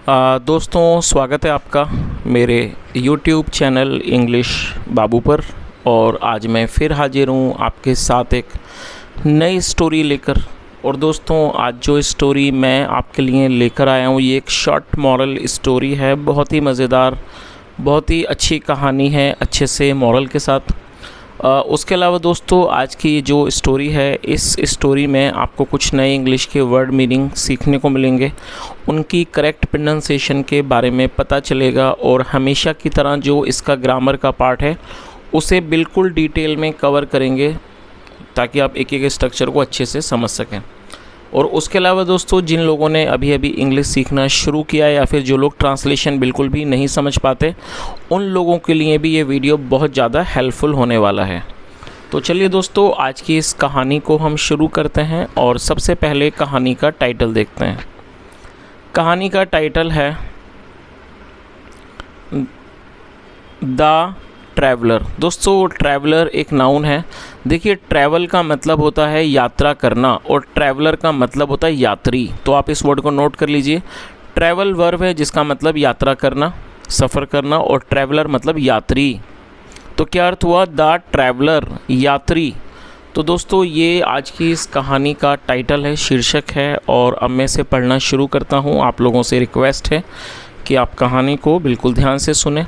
दोस्तों, स्वागत है आपका मेरे YouTube चैनल इंग्लिश बाबू पर। और आज मैं फिर हाजिर हूँ आपके साथ एक नई स्टोरी लेकर। और दोस्तों, आज जो स्टोरी मैं आपके लिए लेकर आया हूँ ये एक शॉर्ट मॉरल स्टोरी है। बहुत ही मज़ेदार, बहुत ही अच्छी कहानी है, अच्छे से मॉरल के साथ। उसके अलावा दोस्तों, आज की जो स्टोरी है, इस स्टोरी में आपको कुछ नए इंग्लिश के वर्ड मीनिंग सीखने को मिलेंगे, उनकी करेक्ट प्रोनाउंसिएशन के बारे में पता चलेगा। और हमेशा की तरह जो इसका ग्रामर का पार्ट है उसे बिल्कुल डिटेल में कवर करेंगे ताकि आप एक एक स्ट्रक्चर को अच्छे से समझ सकें। और उसके अलावा दोस्तों, जिन लोगों ने अभी अभी इंग्लिश सीखना शुरू किया है या फिर जो लोग ट्रांसलेशन बिल्कुल भी नहीं समझ पाते, उन लोगों के लिए भी ये वीडियो बहुत ज़्यादा हेल्पफुल होने वाला है। तो चलिए दोस्तों, आज की इस कहानी को हम शुरू करते हैं। और सबसे पहले कहानी का टाइटल देखते हैं। कहानी का टाइटल है द ट्रैवलर। दोस्तों, ट्रैवलर एक नाउन है। देखिए, ट्रैवल का मतलब होता है यात्रा करना और ट्रैवलर का मतलब होता है यात्री। तो आप इस वर्ड को नोट कर लीजिए। ट्रैवल वर्ब है जिसका मतलब यात्रा करना, सफ़र करना, और ट्रैवलर मतलब यात्री। तो क्या अर्थ हुआ? द ट्रैवलर, यात्री। तो दोस्तों, ये आज की इस कहानी का टाइटल है, शीर्षक है। और अब मैं इसे पढ़ना शुरू करता हूँ। आप लोगों से रिक्वेस्ट है कि आप कहानी को बिल्कुल ध्यान से सुने।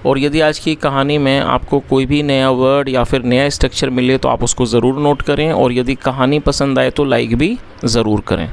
और यदि आज की कहानी में आपको कोई भी नया वर्ड या फिर नया स्ट्रक्चर मिले तो आप उसको ज़रूर नोट करें। और यदि कहानी पसंद आए तो लाइक भी ज़रूर करें।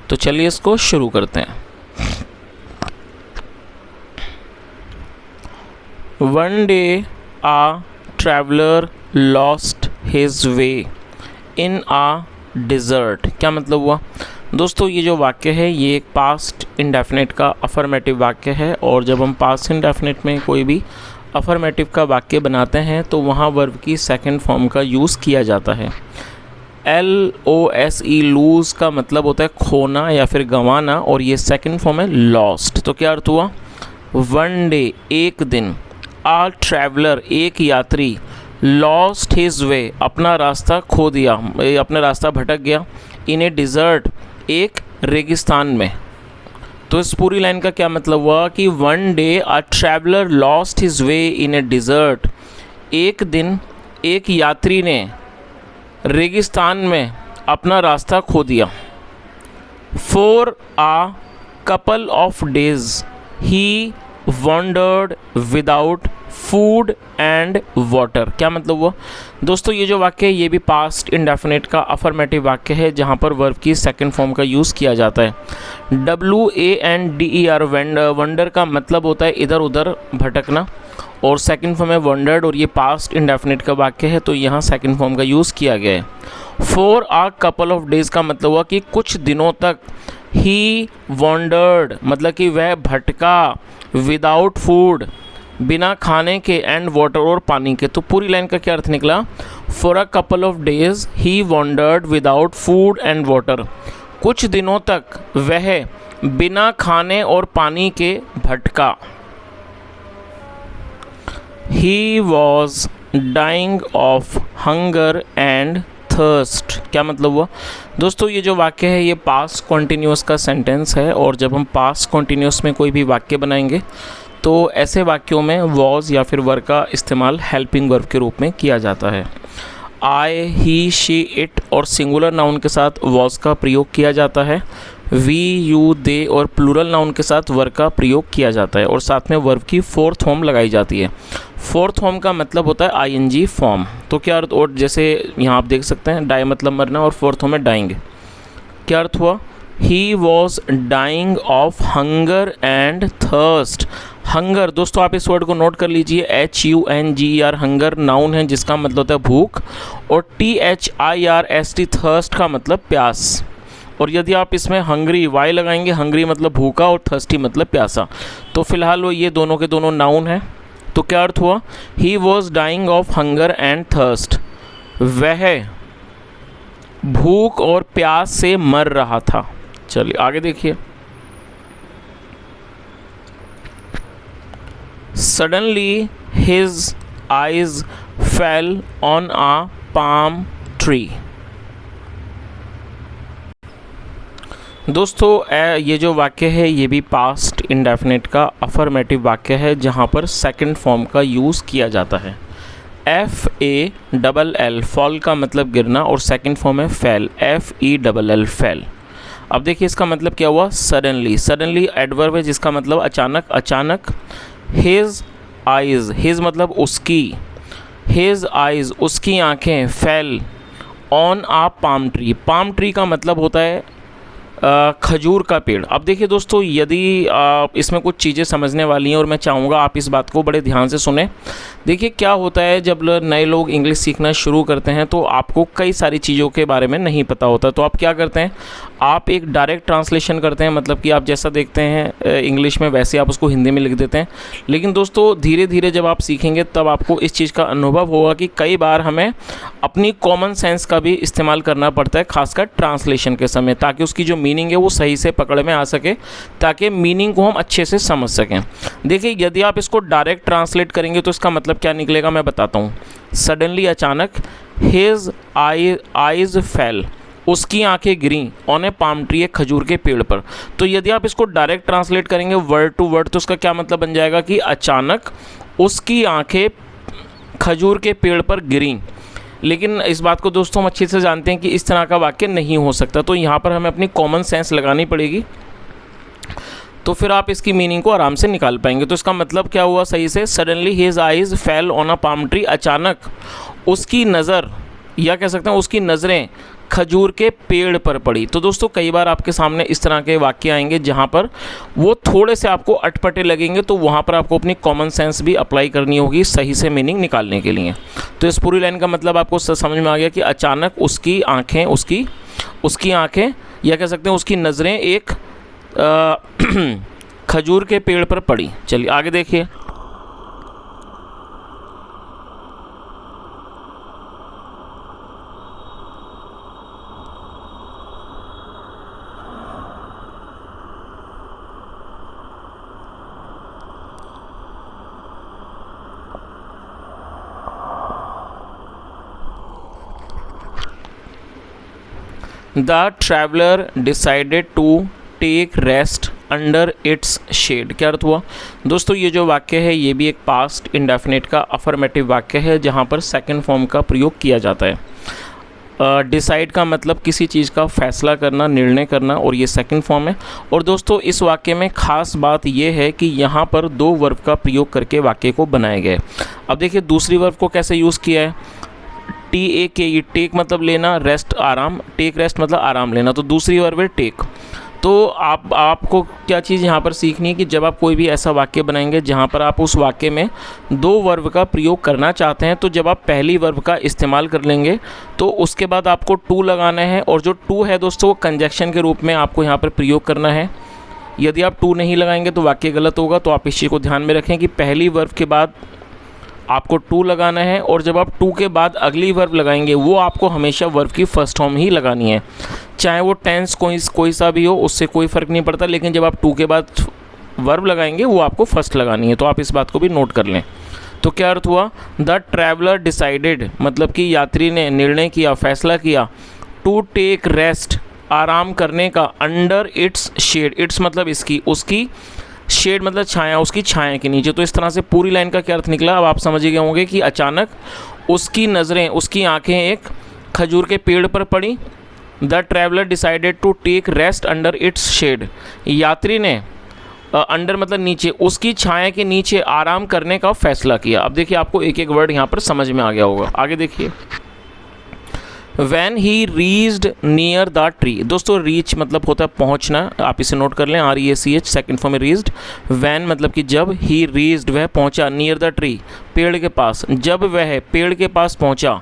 तो चलिए इसको शुरू करते हैं। One day a traveler lost his way in a desert। क्या मतलब हुआ? दोस्तों, ये जो वाक्य है ये एक पास्ट इंडेफिनिट का अफर्मेटिव वाक्य है। और जब हम पास्ट इंडेफिनिट में कोई भी अफर्मेटिव का वाक्य बनाते हैं तो वहाँ वर्ब की सेकंड फॉर्म का यूज़ किया जाता है। LOSE, लूज़ का मतलब होता है खोना या फिर गंवाना, और ये सेकंड फॉर्म है लॉस्ट। तो क्या अर्थ हुआ? वन डे, एक दिन, आ ट्रैवलर, एक यात्री, लॉस्ट हिज वे, अपना रास्ता खो दिया, अपना रास्ता भटक गया, इन ए डिज़र्ट, एक रेगिस्तान में। तो इस पूरी लाइन का क्या मतलब हुआ कि one day a traveller lost his way in a desert, एक दिन एक यात्री ने रेगिस्तान में अपना रास्ता खो दिया। For a couple of days he wandered without food and water. क्या मतलब हुआ? दोस्तों, ये जो वाक्य है ये भी पास्ट इंडेफिनिट का अफर्मेटिव वाक्य है जहाँ पर वर्ब की सेकंड फॉर्म का यूज़ किया जाता है। WANDER, वंडर का मतलब होता है इधर उधर भटकना, और सेकंड फॉर्म है वॉन्डर्ड, और ये पास्ट इंडेफिनिट का वाक्य है तो यहाँ सेकंड फॉर्म का यूज़ किया गया है। For a couple of days का मतलब हुआ कि कुछ दिनों तक। ही वॉन्डर्ड मतलब कि वह भटका, विदाउट फूड, बिना खाने के, एंड वाटर, और पानी के। तो पूरी लाइन का क्या अर्थ निकला? For a couple of days he wandered without food and water. कुछ दिनों तक वह बिना खाने और पानी के भटका। He was dying of hunger and thirst. क्या मतलब हुआ? दोस्तों, ये जो वाक्य है ये पास्ट कॉन्टिन्यूस का सेंटेंस है। और जब हम पास्ट कॉन्टिन्यूस में कोई भी वाक्य बनाएंगे तो ऐसे वाक्यों में वॉज या फिर वर का इस्तेमाल हेल्पिंग वर्ब के रूप में किया जाता है। आई, ही, शी, इट और सिंगुलर नाउन के साथ वॉज का प्रयोग किया जाता है। वी, यू, दे और प्लूरल नाउन के साथ वर का प्रयोग किया जाता है। और साथ में वर्ब की फोर्थ फॉर्म लगाई जाती है। फोर्थ फॉर्म का मतलब होता है ING फॉर्म। तो क्या अर्थ? और जैसे यहाँ आप देख सकते हैं, डाई मतलब मरना, और फोर्थ फॉर्म है डाइंग। क्या अर्थ हुआ? He was dying of hunger and thirst. Hunger, दोस्तों आप इस वर्ड को नोट कर लीजिए। HUNGER, हंगर नाउन है जिसका मतलब होता है भूख, और THIRST, थर्स्ट का मतलब प्यास। और यदि आप इसमें हंग्री वाई लगाएंगे, हंग्री मतलब भूखा और थर्स्टी मतलब प्यासा। तो फिलहाल वो ये दोनों के दोनों नाउन है। तो क्या अर्थ हुआ? He was dying of hunger and thirst, वह भूख और प्यास से मर रहा था। चलिए आगे देखिए। Suddenly his eyes fell on a palm tree. दोस्तों ये जो वाक्य है ये भी पास्ट इंडेफिनिट का अफर्मेटिव वाक्य है जहाँ पर सेकंड फॉर्म का यूज़ किया जाता है। FALL फॉल का मतलब गिरना और सेकंड फॉर्म है फेल FELL फेल। अब देखिए इसका मतलब क्या हुआ, सडनली। सडनली एडवर्ब है जिसका मतलब अचानक, अचानक। हिज आइज़, हिज मतलब उसकी, हिज आइज़ उसकी आँखें, fell on a palm tree. Palm tree का मतलब होता है खजूर का पेड़। अब देखिए दोस्तों, यदि इसमें कुछ चीज़ें समझने वाली हैं और मैं चाहूँगा आप इस बात को बड़े ध्यान से सुने। देखिए क्या होता है, जब नए लोग इंग्लिश सीखना शुरू करते हैं तो आपको कई सारी चीज़ों के बारे में नहीं पता होता, तो आप क्या करते हैं, आप एक डायरेक्ट ट्रांसलेशन करते हैं, मतलब कि आप जैसा देखते हैं इंग्लिश में वैसे आप उसको हिंदी में लिख देते हैं। लेकिन दोस्तों धीरे धीरे जब आप सीखेंगे तब आपको इस चीज़ का अनुभव होगा कि कई बार हमें अपनी कॉमन सेंस का भी इस्तेमाल करना पड़ता है, खासकर ट्रांसलेशन के समय, ताकि उसकी जो मीनिंग है वो सही से पकड़ में आ सके, ताकि मीनिंग को हम अच्छे से समझ सकें। देखिए यदि आप इसको डायरेक्ट ट्रांसलेट करेंगे तो इसका मतलब क्या निकलेगा मैं बताता हूँ। सडनली अचानक, हिज आइज फेल उसकी आंखें गिरी ऑन ए पाम ट्री एक खजूर के पेड़ पर। तो यदि आप इसको डायरेक्ट ट्रांसलेट करेंगे वर्ड टू वर्ड तो उसका क्या मतलब बन जाएगा कि अचानक उसकी आंखें खजूर के पेड़ पर गिरी। लेकिन इस बात को दोस्तों हम अच्छे से जानते हैं कि इस तरह का वाक्य नहीं हो सकता, तो यहाँ पर हमें अपनी कॉमन सेंस लगानी पड़ेगी, तो फिर आप इसकी मीनिंग को आराम से निकाल पाएंगे। तो इसका मतलब क्या हुआ सही से, suddenly his eyes fell on a palm tree, अचानक उसकी नज़र या कह सकते हैं उसकी नज़रें खजूर के पेड़ पर पड़ी। तो दोस्तों कई बार आपके सामने इस तरह के वाक्य आएंगे जहाँ पर वो थोड़े से आपको अटपटे लगेंगे, तो वहाँ पर आपको अपनी कॉमन सेंस भी अप्लाई करनी होगी सही से मीनिंग निकालने के लिए। तो इस पूरी लाइन का मतलब आपको समझ में आ गया कि अचानक उसकी आँखें उसकी आँखें या कह सकते हैं उसकी नज़रें एक खजूर के पेड़ पर पड़ी। चलिए आगे देखिए। The traveller decided to take rest under its shade. क्या अर्थ हुआ दोस्तों, ये जो वाक्य है ये भी एक पास्ट इंडेफिनिट का अफर्मेटिव वाक्य है जहाँ पर सेकंड फॉर्म का प्रयोग किया जाता है। डिसाइड का मतलब किसी चीज़ का फैसला करना, निर्णय करना, और ये सेकंड फॉर्म है। और दोस्तों इस वाक्य में ख़ास बात ये है कि यहाँ पर दो वर्ब का प्रयोग करके वाक्य को बनाया गया है। अब देखिए दूसरी वर्ब को कैसे यूज़ किया है, TAKE, टेक मतलब लेना, रेस्ट आराम, टेक रेस्ट मतलब आराम लेना, तो दूसरी वर्ब है टेक। तो आपको क्या चीज़ यहाँ पर सीखनी है कि जब आप कोई भी ऐसा वाक्य बनाएंगे जहाँ पर आप उस वाक्य में दो वर्ब का प्रयोग करना चाहते हैं, तो जब आप पहली वर्ब का इस्तेमाल कर लेंगे तो उसके बाद आपको टू लगाना है, और जो टू है दोस्तों वो कंजक्शन के रूप में आपको यहाँ पर प्रयोग करना है। यदि आप टू नहीं लगाएंगे तो वाक्य गलत होगा, तो आप इस चीज़ को ध्यान में रखें कि पहली वर्ब के बाद आपको टू लगाना है, और जब आप टू के बाद अगली वर्ब लगाएंगे वो आपको हमेशा वर्ब की फर्स्ट फॉर्म ही लगानी है, चाहे वो टेंस कोई सा भी हो, उससे कोई फ़र्क नहीं पड़ता। लेकिन जब आप टू के बाद वर्ब लगाएंगे वो आपको फर्स्ट लगानी है, तो आप इस बात को भी नोट कर लें। तो क्या अर्थ हुआ, द ट्रैवलर डिसाइडेड मतलब कि यात्री ने निर्णय किया, फैसला किया, टू टेक रेस्ट आराम करने का, अंडर इट्स शेड, इट्स मतलब इसकी, उसकी, शेड मतलब छाया, उसकी छाया के नीचे। तो इस तरह से पूरी लाइन का क्या अर्थ निकला अब आप समझ गए होंगे कि अचानक उसकी नज़रें, उसकी आंखें एक खजूर के पेड़ पर पड़ी। The traveller decided to take rest under its shade, यात्री ने अंडर मतलब नीचे, उसकी छाया के नीचे आराम करने का फैसला किया। अब देखिए आपको एक एक वर्ड यहाँ पर समझ में आ गया होगा। आगे देखिए, When he reached near the tree, दोस्तों रीच मतलब होता है पहुंचना, आप इसे नोट कर लें, REACH सेकंड फॉर्म में reached। when मतलब कि जब, he reached वह पहुंचा, near the tree पेड़ के पास, जब वह पेड़ के पास पहुंचा,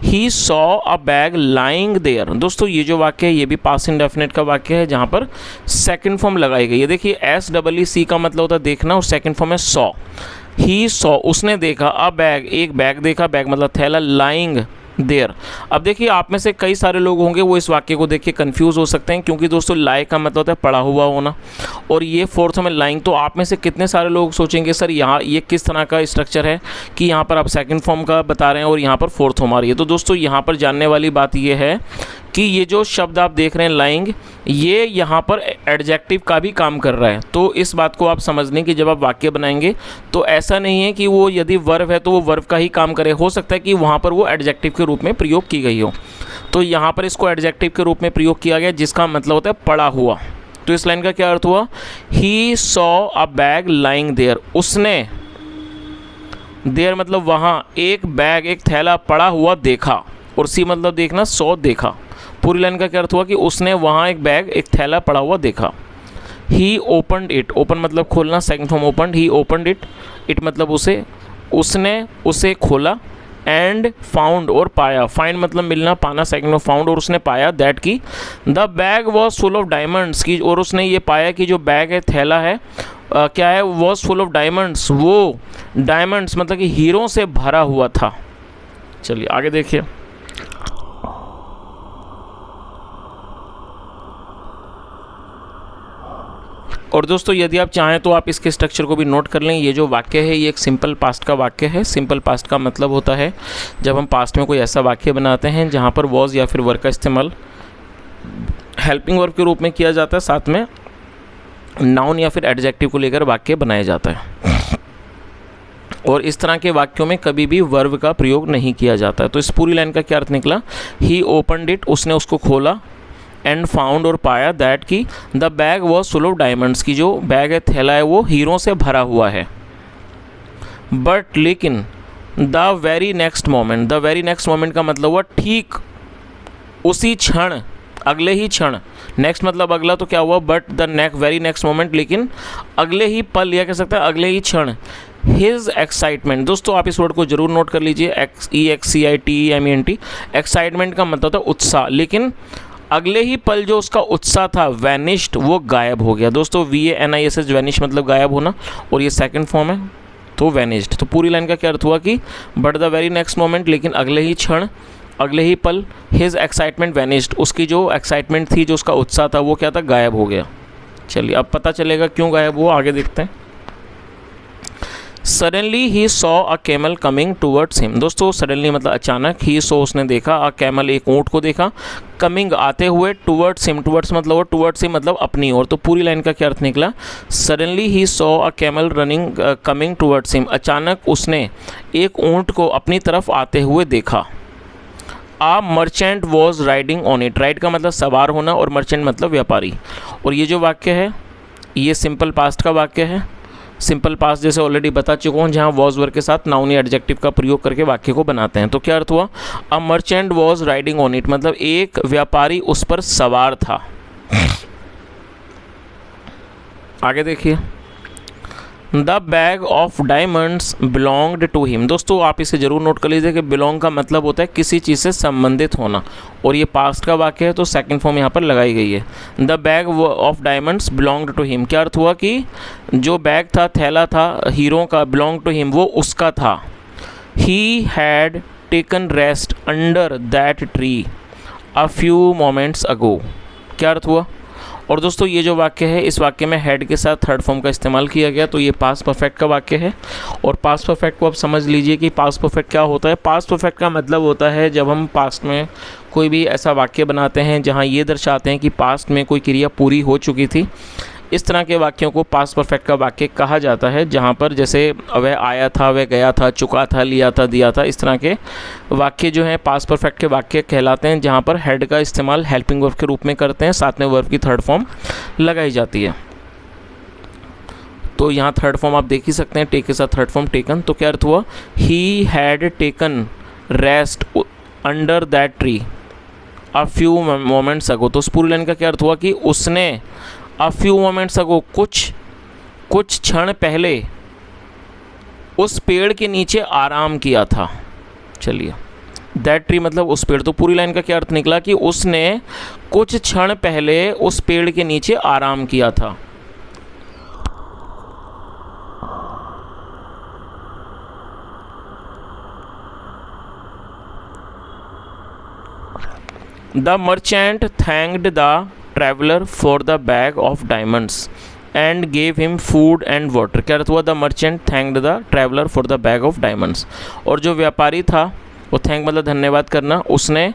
he saw a bag lying there। दोस्तों ये जो वाक्य है ये भी पास्ट इंडेफिनिट का वाक्य है जहाँ पर सेकंड फॉर्म लगाई गई है। देखिए SEEC का मतलब होता है देखना, और सेकंड फॉर्म है saw। he saw उसने देखा, a bag एक बैग देखा, बैग मतलब थैला, lying देयर। अब देखिए आप में से कई सारे लोग होंगे वो इस वाक्य को देख के कन्फ्यूज़ हो सकते हैं, क्योंकि दोस्तों लाई का मतलब होता है पड़ा हुआ होना, और ये फोर्थ में लाइंग। तो आप में से कितने सारे लोग सोचेंगे सर यहाँ ये किस तरह का स्ट्रक्चर है कि यहाँ पर आप सेकंड फॉर्म का बता रहे हैं और यहाँ पर फोर्थ फॉर्म आ रही है। तो दोस्तों यहाँ पर जानने वाली बात ये है कि ये जो शब्द आप देख रहे हैं लाइंग, ये यहाँ पर एडजेक्टिव का भी काम कर रहा है। तो इस बात को आप समझ लें कि जब आप वाक्य बनाएंगे तो ऐसा नहीं है कि वो यदि वर्ब है तो वो वर्ब का ही काम करे, हो सकता है कि वहाँ पर वो एडजेक्टिव के रूप में प्रयोग की गई हो। तो यहाँ पर इसको एडजेक्टिव के रूप में प्रयोग किया गया जिसका मतलब होता है पड़ा हुआ। तो इस लाइन का क्या अर्थ हुआ, he saw a bag lying there, उसने, देयर मतलब वहाँ, एक बैग एक थैला पड़ा हुआ देखा, और सी मतलब देखना, सॉ देखा। पूरी लाइन का क्या अर्थ हुआ कि उसने वहाँ एक बैग एक थैला पड़ा हुआ देखा। ही ओपनड इट, ओपन मतलब खोलना, second form opened, he opened it, it मतलब उसे, उसने उसे खोला, एंड फाउंड और पाया, फाइंड मतलब मिलना, पाना सेकंड ऑफ फाउंड, और उसने पाया दैट की the bag was full of diamonds की, और उसने ये पाया कि जो बैग है थैला है क्या है, वॉज फुल ऑफ डायमंड्स, वो डायमंड्स मतलब कि हीरों से भरा हुआ था। चलिए आगे देखिए। और दोस्तों यदि आप चाहें तो आप इसके स्ट्रक्चर को भी नोट कर लें। ये जो वाक्य है ये एक सिंपल पास्ट का वाक्य है। सिंपल पास्ट का मतलब होता है जब हम पास्ट में कोई ऐसा वाक्य बनाते हैं जहाँ पर वॉज या फिर वर्ब का इस्तेमाल हेल्पिंग वर्ब के रूप में किया जाता है, साथ में नाउन या फिर एडजेक्टिव को लेकर वाक्य बनाया जाता है। और इस तरह के वाक्यों में कभी भी वर्ब का प्रयोग नहीं किया जाता है। तो इस पूरी लाइन का क्या अर्थ निकला, ही ओपनड इट, उसने उसको खोला, एंड फाउंड और पाया दैट की the bag was full of diamonds की जो बैग है थैला है वो हीरों से भरा हुआ है। बट लेकिन the very next moment, the very next moment का मतलब हुआ ठीक उसी क्षण, अगले ही क्षण, नेक्स्ट मतलब अगला तो क्या हुआ, but the very next moment लेकिन अगले ही पल या कह सकते हैं अगले ही क्षण, हिज एक्साइटमेंट। दोस्तों आप इस वर्ड को जरूर नोट कर लीजिए, EXCITEMENT, एक्साइटमेंट का मतलब था उत्साह, लेकिन अगले ही पल जो उसका उत्साह था वैनिश्ड, वो गायब हो गया। दोस्तों VANISH वैनिश मतलब गायब होना, और ये सेकंड फॉर्म है तो वैनिश्ड। तो पूरी लाइन का क्या अर्थ हुआ कि but the very next moment लेकिन अगले ही क्षण, अगले ही पल, हिज एक्साइटमेंट वैनिश्ड, उसकी जो एक्साइटमेंट थी, जो उसका उत्साह था वो क्या था, गायब हो गया। चलिए अब पता चलेगा क्यों गायब हुआ, आगे देखते हैं। Suddenly he saw a camel coming towards him. दोस्तों सडनली मतलब अचानक, ही सॉ उसने देखा, अ कैमल एक ऊँट को देखा, कमिंग आते हुए, टूवर्ड्स हिम, टूवर्ड्स मतलब वो टूवर्ड्स हिम मतलब अपनी ओर। तो पूरी लाइन का क्या अर्थ निकला, suddenly he saw a camel running coming towards him, अचानक उसने एक ऊँट को अपनी तरफ आते हुए देखा। A merchant was riding on it, ride का मतलब सवार होना और मर्चेंट मतलब व्यापारी। और ये जो वाक्य है ये सिंपल पास्ट का वाक्य है। सिंपल पास्ट जैसे ऑलरेडी बता चुका हूँ, जहाँ वॉज वर्ब के साथ नाउन या एडजेक्टिव का प्रयोग करके वाक्य को बनाते हैं। तो क्या अर्थ हुआ, a merchant was riding on it मतलब एक व्यापारी उस पर सवार था। आगे देखिए, the bag of diamonds belonged to him. दोस्तों आप इसे जरूर नोट कर लीजिए कि बिलोंग का मतलब होता है किसी चीज़ से संबंधित होना, और ये पास्ट का वाक्य है तो सेकंड फॉर्म यहाँ पर लगाई गई है। The bag of diamonds belonged to him, क्या अर्थ हुआ कि जो बैग था, थैला था हीरो का, बिलोंग टू हिम वो उसका था। He had taken rest under that tree a few moments ago, क्या अर्थ हुआ। और दोस्तों ये जो वाक्य है इस वाक्य में हेड के साथ थर्ड फॉर्म का इस्तेमाल किया गया, तो ये पास्ट परफेक्ट का वाक्य है। और पास्ट परफेक्ट को आप समझ लीजिए कि पास्ट परफेक्ट क्या होता है। पास्ट परफेक्ट का मतलब होता है जब हम पास्ट में कोई भी ऐसा वाक्य बनाते हैं जहाँ ये दर्शाते हैं कि पास्ट में कोई क्रिया पूरी हो चुकी थी, इस तरह के वाक्यों को पास्ट परफेक्ट का वाक्य कहा जाता है। जहाँ पर जैसे वह आया था, वह गया था, चुका था, लिया था, दिया था, इस तरह के वाक्य जो हैं पास्ट परफेक्ट के वाक्य कहलाते हैं, जहाँ पर हेड का इस्तेमाल हेल्पिंग वर्ब के रूप में करते हैं, साथ में वर्ब की थर्ड फॉर्म लगाई जाती है। तो यहाँ थर्ड फॉर्म आप देख ही सकते हैं, टेक के साथ थर्ड फॉर्म टेकन। तो क्या अर्थ हुआ, he had taken rest under that tree a few moments ago. तो उस पूरी लाइन का क्या अर्थ हुआ कि उसने अ फ्यू मोमेंट्स अगो कुछ क्षण पहले उस पेड़ के नीचे आराम किया था। चलिए दैट ट्री मतलब उस पेड़। तो पूरी लाइन का क्या अर्थ निकला कि उसने कुछ क्षण पहले उस पेड़ के नीचे आराम किया था। The merchant thanked the traveller for the bag of diamonds. And gave him food and water. क्या अर्थ हुआ? The merchant thanked the traveller for the bag of diamonds. और जो व्यापारी था, वो थैंक मतलब धन्यवाद करना, उसने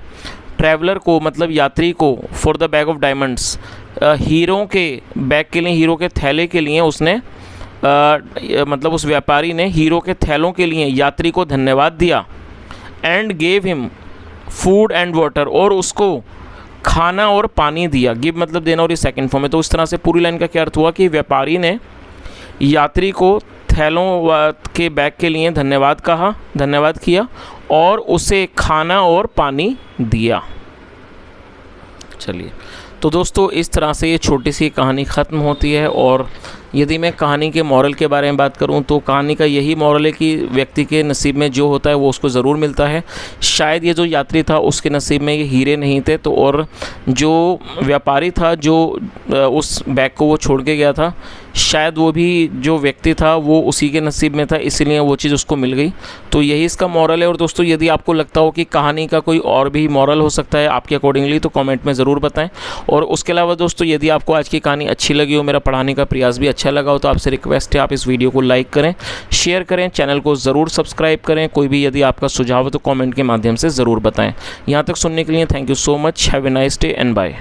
ट्रैवलर को मतलब यात्री को for the bag of diamonds, hero के बैग के लिए, हीरो के थैले के लिए उसने मतलब उस व्यापारी ने हीरो के थैलों के लिए यात्री को धन्यवाद दिया। And gave him food and water, और उसको खाना और पानी दिया। गिव मतलब देना और ये सेकंड फॉर्म है। तो इस तरह से पूरी लाइन का क्या अर्थ हुआ कि व्यापारी ने यात्री को थैलों के बैग के लिए धन्यवाद कहा, धन्यवाद किया और उसे खाना और पानी दिया। चलिए, तो दोस्तों इस तरह से ये छोटी सी कहानी ख़त्म होती है। और यदि मैं कहानी के मॉरल के बारे में बात करूं तो कहानी का यही मॉरल है कि व्यक्ति के नसीब में जो होता है वो उसको ज़रूर मिलता है। शायद ये जो यात्री था उसके नसीब में ये हीरे नहीं थे, तो और जो व्यापारी था जो उस बैग को वो छोड़ के गया था, शायद वो भी जो व्यक्ति था वो उसी के नसीब में था, इसीलिए वो चीज़ उसको मिल गई। तो यही इसका मॉरल है। और दोस्तों यदि आपको लगता हो कि कहानी का कोई और भी मॉरल हो सकता है आपके अकॉर्डिंगली, तो कमेंट में ज़रूर बताएं। और उसके अलावा दोस्तों यदि आपको आज की कहानी अच्छी लगी हो, मेरा पढ़ाने का प्रयास भी अच्छा लगा हो, तो आपसे रिक्वेस्ट है आप इस वीडियो को लाइक करें, शेयर करें, चैनल को ज़रूर सब्सक्राइब करें। कोई भी यदि आपका सुझाव हो तो कमेंट के माध्यम से ज़रूर बताएँ। यहाँ तक सुनने के लिए thank you so much. Have a nice day and bye.